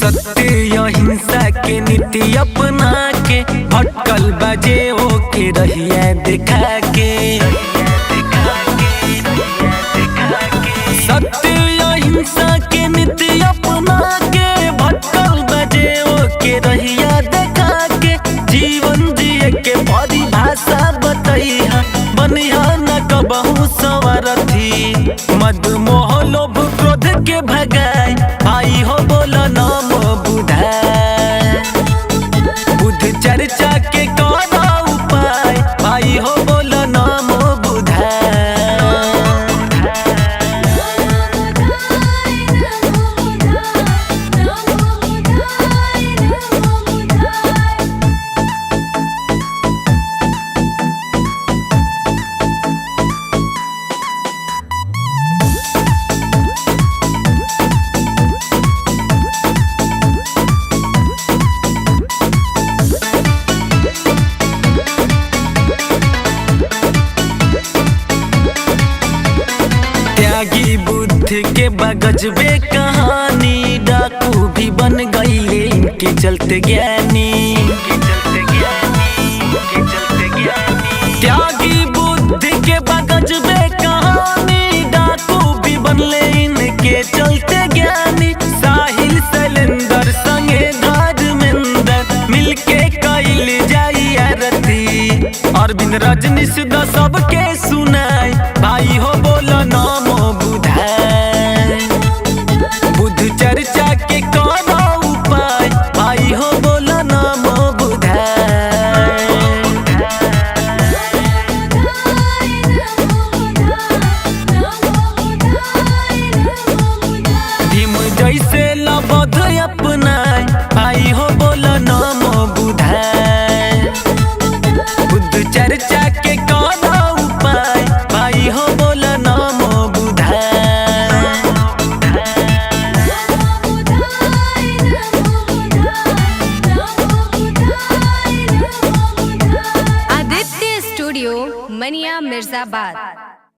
सत्य अहिंसा के नीति अपना के भटकल बजे हो के रहिया दिखा के। सत्य अहिंसा के नीति अपना के भटकल बजे हो के रहिया दिखा के। जीवन जिए के परिभाषा बतैहा बनिहा न कबहू सवारथी। मद मोह लोभ क्रोध के भगाए भाई हो बोला नाम बुधाय। बुद्ध चर्चा के कौना उपाय भाई हो बोला नाम बुधाय। त्यागी बुद्ध के बगजबे कहानी डाकू भी बन गईले इनके चलते ज्ञानी। त्यागी बुद्ध के बगजबे कहानी डाकू भी बनले इनके चलते ज्ञानी। साहिल शैलेंद्र संगे धर्मेंद्र मिलके कइल जाई आरती। अरविंद रजनीश द सबके सुनाई भाई हो बोला नाम बुधाय। बुद्ध चर्चा के कौना उपाय भाई हो बोला नाम बुधाय। भीम जैसे लबध अपनाए भाई हो बोला नाम बुधाय। बुद्ध चर्चा के कौना उपाय भाई हो बोला नाम बुधाय। आदित्य स्टूडियो मनिया मिर्जाबाद।